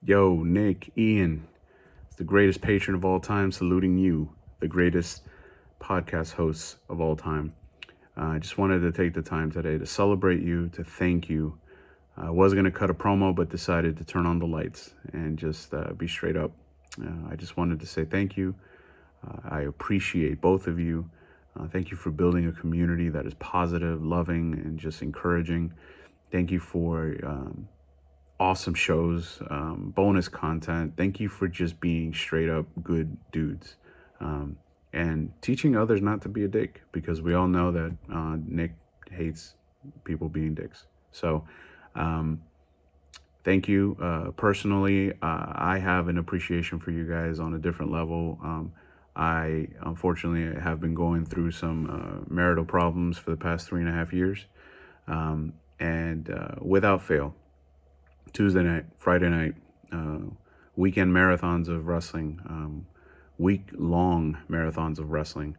Yo, Nick, Ian, it's the greatest patron of all time, saluting you, the greatest podcast hosts of all time. I just wanted to take the time today to celebrate you, to thank you. I was going to cut a promo, but decided to turn on the lights and just be straight up. I just wanted to say thank you. I appreciate both of you. Thank you for building a community that is positive, loving, and just encouraging. Thank you for awesome shows, bonus content. Thank you for just being straight up good dudes and teaching others not to be a dick, because we all know that Nick hates people being dicks. So thank you. Personally, I have an appreciation for you guys on a different level. I unfortunately have been going through some marital problems for the past 3.5 years. And without fail, Tuesday night, Friday night, weekend marathons of wrestling, week-long marathons of wrestling.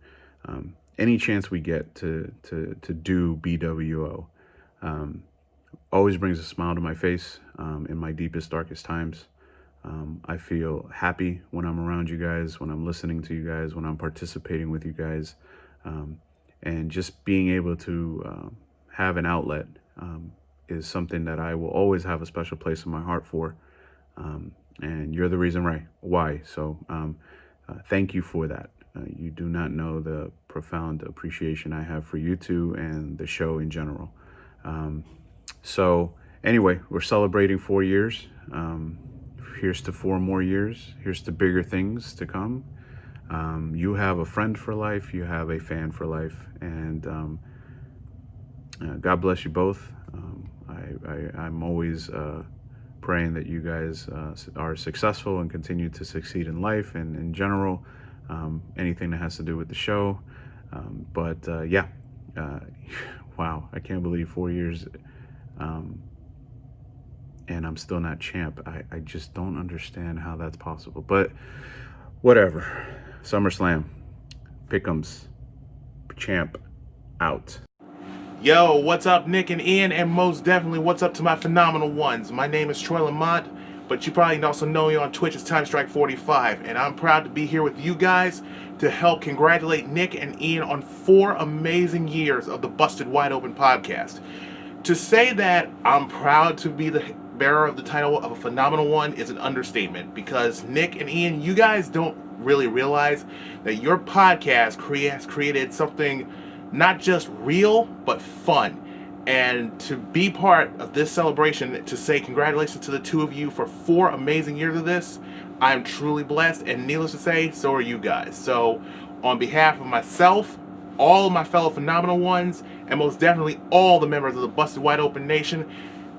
Any chance we get to do BWO always brings a smile to my face in my deepest, darkest times. I feel happy when I'm around you guys, when I'm listening to you guys, when I'm participating with you guys, and just being able to have an outlet is something that I will always have a special place in my heart for. And you're the reason why. So thank you for that. You do not know the profound appreciation I have for you two and the show in general. So anyway, we're celebrating 4 years. Here's to 4 more years. Here's to bigger things to come. You have a friend for life. You have a fan for life. And God bless you both. I'm always praying that you guys are successful and continue to succeed in life and in general, anything that has to do with the show. But wow, I can't believe 4 years and I'm still not champ. I just don't understand how that's possible. But whatever. SummerSlam, Pick'ems, champ, out. Yo, what's up, Nick and Ian, and most definitely what's up to my phenomenal ones. My name is Troy Lamont, but you probably also know me on Twitch as TimeStrike45, and I'm proud to be here with you guys to help congratulate Nick and Ian on 4 amazing years of the Busted Wide Open podcast. To say that I'm proud to be the bearer of the title of a phenomenal one is an understatement, because Nick and Ian, you guys don't really realize that your podcast has created something not just real, but fun. And to be part of this celebration, to say congratulations to the two of you for 4 amazing years of this, I'm truly blessed, and needless to say, so are you guys. So, on behalf of myself, all of my fellow phenomenal ones, and most definitely all the members of the Busted Wide Open Nation,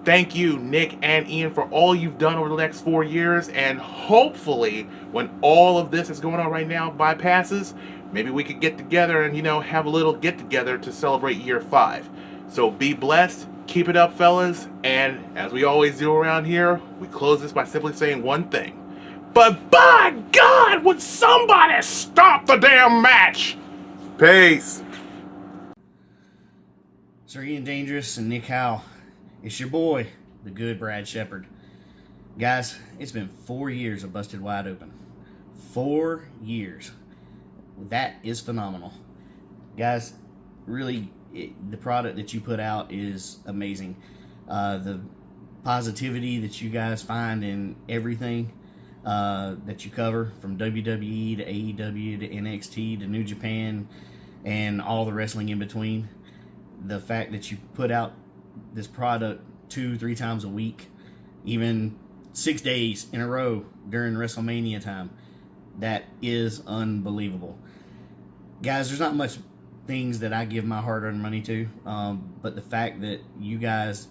thank you, Nick and Ian, for all you've done over the next 4 years, and hopefully, when all of this is going on right now bypasses, maybe we could get together and, have a little get-together to celebrate year 5. So be blessed, keep it up, fellas, and as we always do around here, we close this by simply saying one thing. But by God, would somebody stop the damn match? Peace. Sir Ian Dangerous and Nick Howe. It's your boy, the good Brad Shepard. Guys, it's been 4 years of Busted Wide Open. 4 years. That is phenomenal. Guys, really, the product that you put out is amazing. The positivity that you guys find in everything that you cover, from WWE to AEW to NXT to New Japan and all the wrestling in between. The fact that you put out this product 2-3 times a week, even 6 days in a row during WrestleMania time, that is unbelievable. Guys, there's not much things that I give my hard-earned money to, but the fact that you guys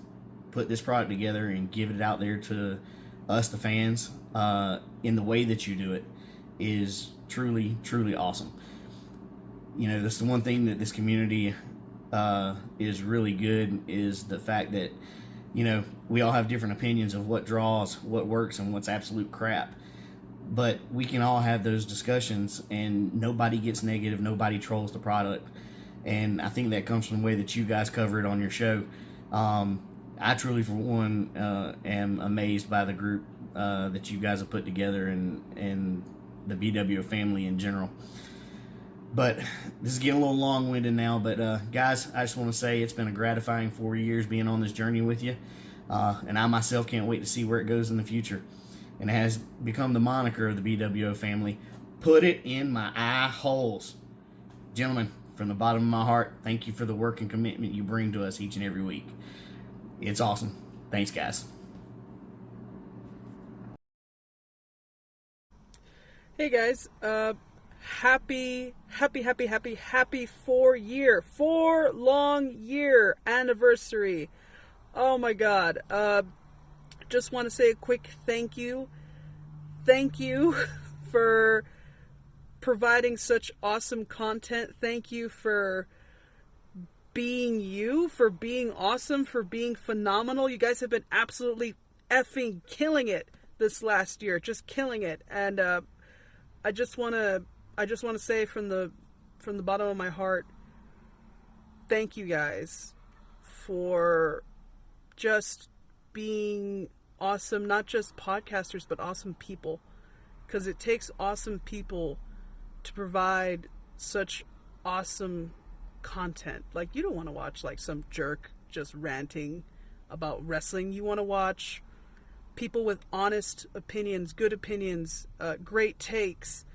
put this product together and give it out there to us, the fans, in the way that you do it is truly, truly awesome. That's the one thing that this community is really good, is the fact that, we all have different opinions of what draws, what works, and what's absolute crap. But we can all have those discussions, and nobody gets negative, nobody trolls the product. And I think that comes from the way that you guys cover it on your show. I truly, for one, am amazed by the group that you guys have put together and the BWO family in general. But this is getting a little long-winded now. But guys, I just want to say it's been a gratifying 4 years being on this journey with you. And I myself can't wait to see where it goes in the future. And it has become the moniker of the BWO family. Put it in my eye holes. Gentlemen, from the bottom of my heart, thank you for the work and commitment you bring to us each and every week. It's awesome. Thanks, guys. Hey guys, happy 4 long year anniversary. Oh my god. Just want to say a quick thank you. Thank you for providing such awesome content. Thank you for being you, for being awesome, for being phenomenal. You guys have been absolutely effing killing it this last year. Just killing it. And I just want to say from the bottom of my heart, thank you guys for just being awesome, not just podcasters, but awesome people. Because it takes awesome people to provide such awesome content. Like, you don't want to watch like some jerk just ranting about wrestling. You want to watch people with honest opinions, good opinions, great takes,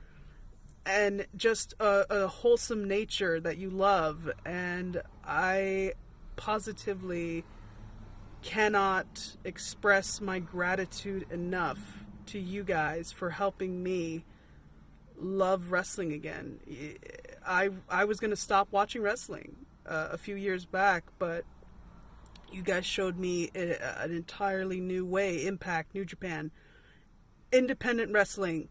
and just a wholesome nature that you love. And I positively cannot express my gratitude enough to you guys for helping me love wrestling again. I was going to stop watching wrestling a few years back, but you guys showed me an entirely new way. Impact, New Japan, independent wrestling,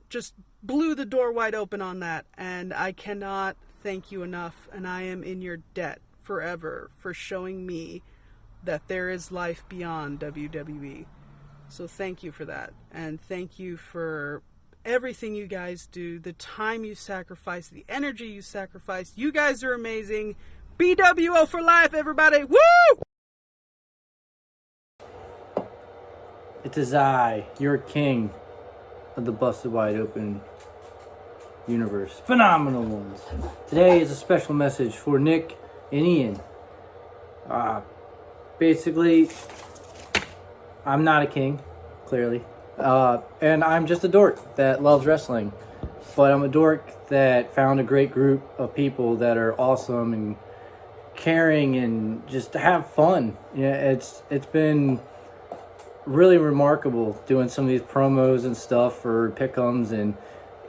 just blew the door wide open on that. And I cannot thank you enough. And I am in your debt forever for showing me that there is life beyond WWE. So thank you for that. And thank you for everything you guys do, the time you sacrifice, the energy you sacrifice. You guys are amazing. BWO for life, everybody. Woo! It is I, your king of the Busted Wide Open universe. Phenomenal ones. Today is a special message for Nick and Ian. Basically, I'm not a king, clearly. And I'm just a dork that loves wrestling. But I'm a dork that found a great group of people that are awesome and caring and just have fun. Yeah, it's been really remarkable doing some of these promos and stuff for pick'ems and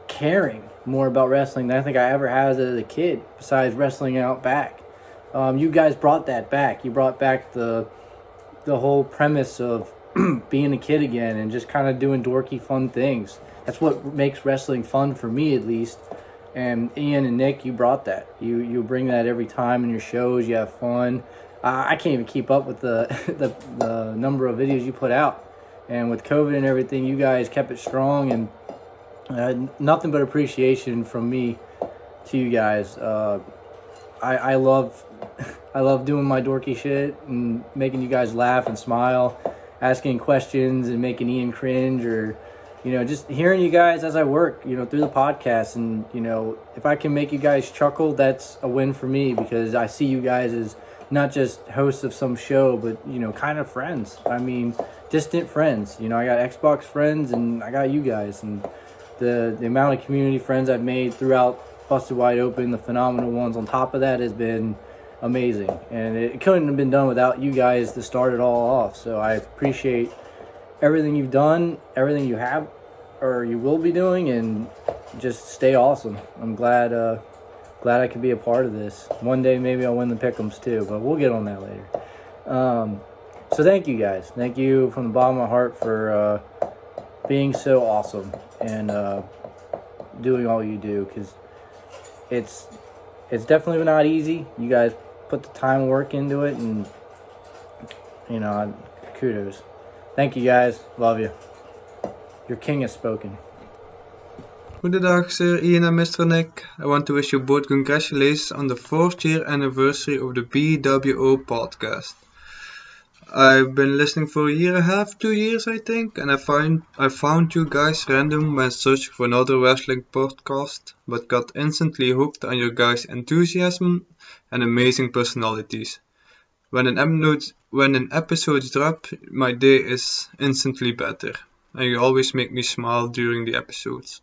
caring more about wrestling than I think I ever had as a kid, besides wrestling out back. You guys brought that back. You brought back the whole premise of being a kid again and just kind of doing dorky fun things. That's what makes wrestling fun for me, at least. And Ian and Nick, you brought that. You bring that every time in your shows. You have fun. I can't even keep up with the number of videos you put out. And with COVID and everything, you guys kept it strong, and nothing but appreciation from me to you guys. I love doing my dorky shit and making you guys laugh and smile, asking questions and making Ian cringe, or just hearing you guys as I work, through the podcast. And if I can make you guys chuckle, that's a win for me, because I see you guys as not just hosts of some show, but kind of friends. I mean, distant friends. I got Xbox friends, and I got you guys, and the amount of community friends I've made throughout Busted Wide Open, the phenomenal ones on top of that, has been amazing. And it couldn't have been done without you guys to start it all off. So I appreciate everything you've done, everything you have or you will be doing, and just stay awesome. I'm glad I could be a part of this. One day maybe I'll win the pick'ems too, but we'll get on that later. So thank you guys. Thank you from the bottom of my heart for being so awesome and doing all you do, because it's definitely not easy. You guys put the time and work into it, and kudos. Thank you guys. Love you. Your king has spoken. Goedendag, Sir Ian and Mr. Nick. I want to wish you both congratulations on the 4th year anniversary of the BWO podcast. I've been listening for a year and a half, 2 years I think, and I found you guys random when searching for another wrestling podcast, but got instantly hooked on your guys' enthusiasm and amazing personalities. When an episode drop, my day is instantly better, and you always make me smile during the episodes.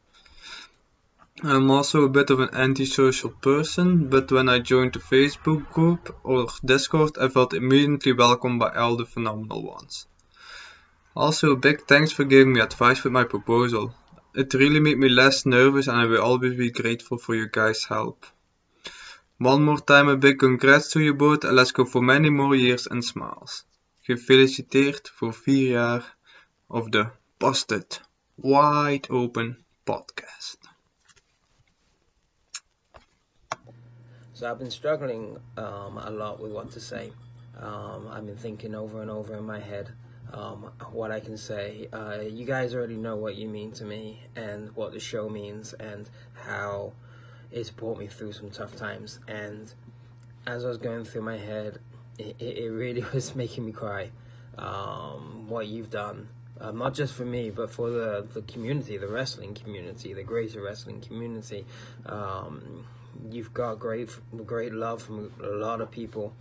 I'm also a bit of an antisocial person, but when I joined the Facebook group or Discord, I felt immediately welcomed by all the phenomenal ones. Also, a big thanks for giving me advice with my proposal. It really made me less nervous, and I will always be grateful for your guys' help. One more time a big congrats to you both and let's go for many more years and smiles. Gefeliciteerd voor 4 jaar of de Busted Wide Open podcast. So I've been struggling a lot with what to say. I've been thinking over and over in my head what I can say. You guys already know what you mean to me and what the show means and how it's brought me through some tough times. And as I was going through my head, it really was making me cry. What you've done, not just for me, but for the community, the wrestling community, the greater wrestling community. You've got great love from a lot of people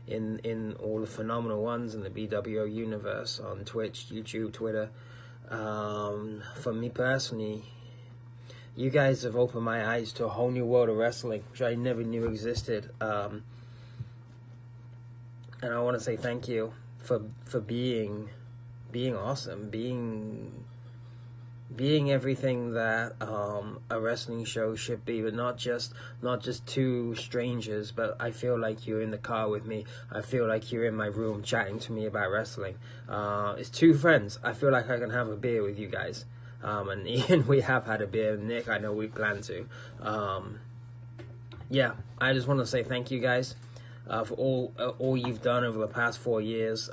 in all the phenomenal ones in the BWO universe on Twitch, YouTube, Twitter. For me personally, you guys have opened my eyes to a whole new world of wrestling, which I never knew existed. And I want to say thank you for being awesome, being everything that a wrestling show should be, but not just two strangers, but I feel like you're in the car with me. I feel like you're in my room chatting to me about wrestling. It's two friends. I feel like I can have a beer with you guys. And Ian, we have had a beer. Nick, I know we plan to. Yeah, I just want to say thank you guys for all you've done over the past 4 years,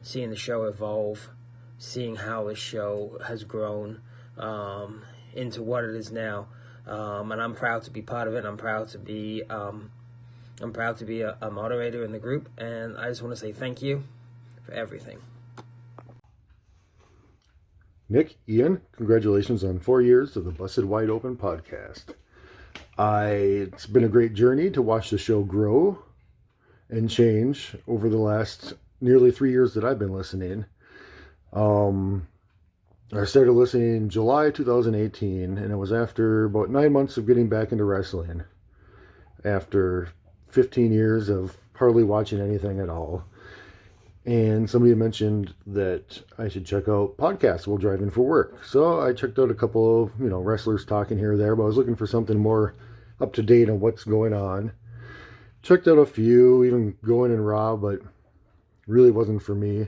seeing the show evolve, seeing how the show has grown into what it is now, and I'm proud to be part of it. I'm proud to be a moderator in the group, and I just want to say thank you for everything. Nick, Ian, congratulations on 4 years of the Busted Wide Open podcast. It's been a great journey to watch the show grow and change over the last nearly 3 years that I've been listening. I started listening in July 2018, and it was after about 9 months of getting back into wrestling. After 15 years of hardly watching anything at all. And somebody mentioned that I should check out podcasts while driving for work. So I checked out a couple of, wrestlers talking here or there, but I was looking for something more up to date on what's going on. Checked out a few, even Going and Raw, but really wasn't for me.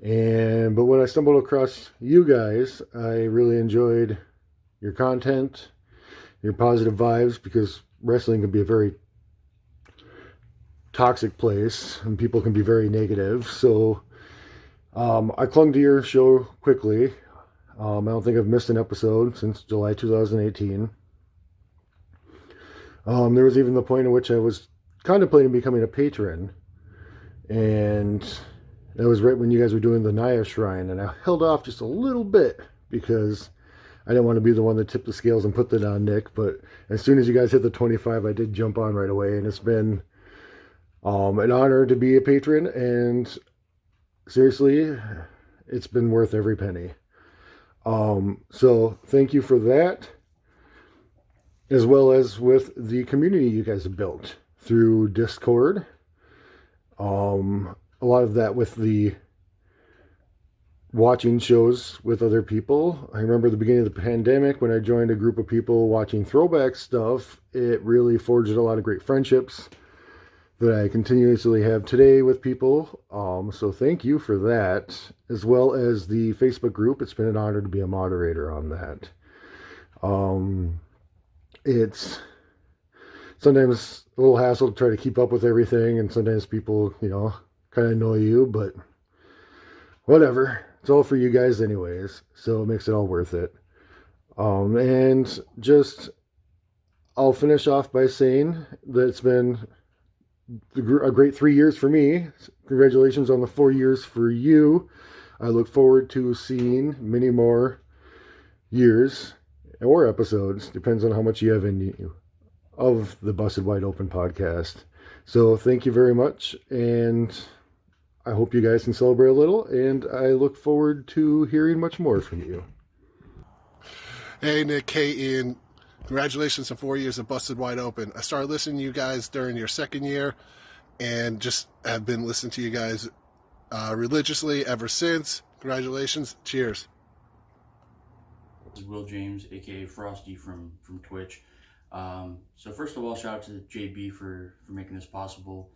But when I stumbled across you guys, I really enjoyed your content, your positive vibes, because wrestling can be a very toxic place and people can be very negative. So I clung to your show quickly. I don't think I've missed an episode since July 2018. There was even the point at which I was contemplating becoming a patron, and that was right when you guys were doing the Naya Shrine, and I held off just a little bit because I didn't want to be the one that tipped the scales and put that on Nick. But as soon as you guys hit the 25, I did jump on right away, and it's been an honor to be a patron, and seriously, it's been worth every penny. So thank you for that, as well as with the community you guys have built through Discord. A lot of that with the watching shows with other people. I remember the beginning of the pandemic when I joined a group of people watching throwback stuff. It really forged a lot of great friendships that I continuously have today with people. So thank you for that, as well as the Facebook group. It's been an honor to be a moderator on that. It's sometimes a little hassle to try to keep up with everything, and sometimes people, kind of annoy you, but whatever. It's all for you guys anyways, so it makes it all worth it. And just, I'll finish off by saying that it's been a great 3 years for me. Congratulations on the 4 years for you. I look forward to seeing many more years or episodes, depends on how much you have in you, of the Busted Wide Open podcast. So thank you very much, and I hope you guys can celebrate a little, and I look forward to hearing much more from you. Hey, Nick, hey, Ian. Congratulations on 4 years of Busted Wide Open. I started listening to you guys during your second year and just have been listening to you guys religiously ever since. Congratulations. Cheers. This is Will James, aka Frosty from Twitch. So first of all, shout out to JB for making this possible.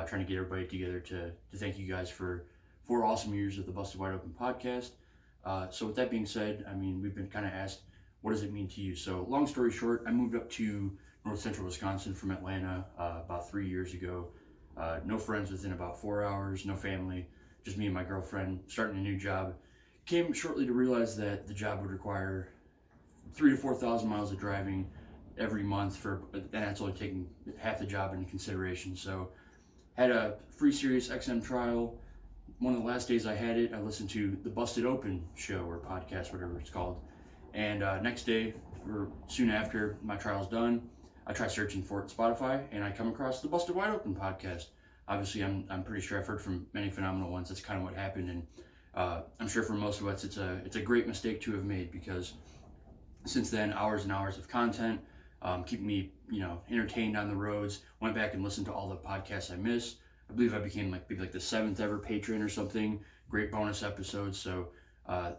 Trying to get everybody together to thank you guys for 4 awesome years of the Busted Wide Open podcast. So with that being said, I mean, we've been kind of asked, what does it mean to you? So long story short, I moved up to north central Wisconsin from Atlanta about 3 years ago. No friends within about 4 hours, no family, just me and my girlfriend starting a new job. Came shortly to realize that the job would require 3,000 to 4,000 miles of driving every month, and that's only taking half the job into consideration. So had a free Sirius XM trial. One of the last days I had it, I listened to the Busted Open show or podcast, whatever it's called. And next day, or soon after my trial's done, I try searching for it on Spotify, and I come across the Busted Wide Open podcast. Obviously, I'm pretty sure I've heard from many phenomenal ones. That's kind of what happened, and I'm sure for most of us, it's a great mistake to have made, because since then, hours and hours of content, keeping me, entertained on the roads. Went back and listened to all the podcasts I missed. I believe I became maybe the 7th ever patron or something. Great bonus episodes. So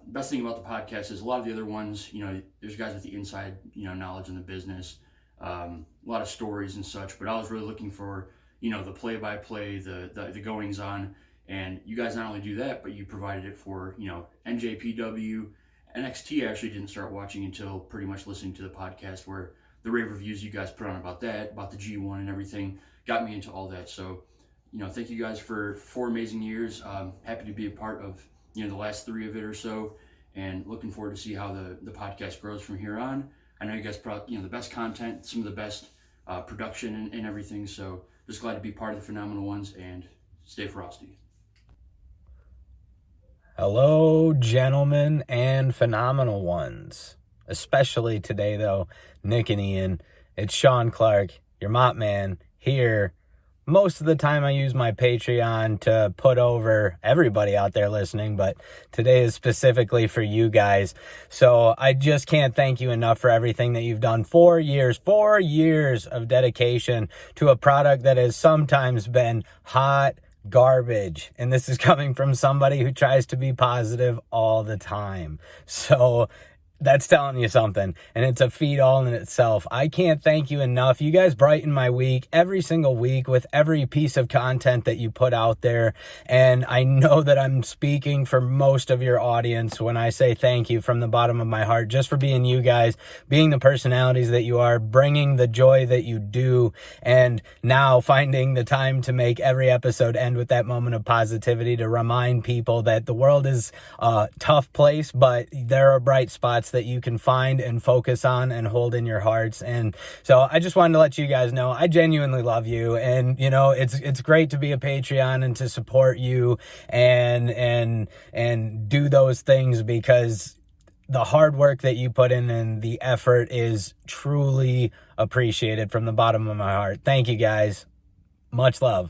best thing about the podcast is a lot of the other ones, there's guys with the inside, knowledge in the business, a lot of stories and such. But I was really looking for, the play-by-play, the goings-on. And you guys not only do that, but you provided it for, NJPW. NXT I actually didn't start watching until pretty much listening to the podcast, where the rave reviews you guys put on about the G1 and everything got me into all that. So, thank you guys for 4 amazing years. Happy to be a part of, the last 3 of it or so, and looking forward to see how the podcast grows from here on. I know you guys put out, the best content, some of the best production and everything. So just glad to be part of the phenomenal ones, and stay frosty. Hello, gentlemen and phenomenal ones. Especially today, though, Nick and Ian. It's Sean Clark, your mop man, here. Most of the time I use my Patreon to put over everybody out there listening, but today is specifically for you guys. So I just can't thank you enough for everything that you've done. 4 years of dedication to a product that has sometimes been hot garbage. And this is coming from somebody who tries to be positive all the time. So that's telling you something, and it's a feat all in itself. I can't thank you enough. You guys brighten my week every single week with every piece of content that you put out there, and I know that I'm speaking for most of your audience when I say thank you from the bottom of my heart, just for being you guys, being the personalities that you are, bringing the joy that you do, and now finding the time to make every episode end with that moment of positivity to remind people that the world is a tough place, but there are bright spots that you can find and focus on and hold in your hearts. And so I just wanted to let you guys know I genuinely love you, and it's great to be a Patreon and to support you and do those things, because the hard work that you put in and the effort is truly appreciated from the bottom of my heart. Thank you guys. Much love.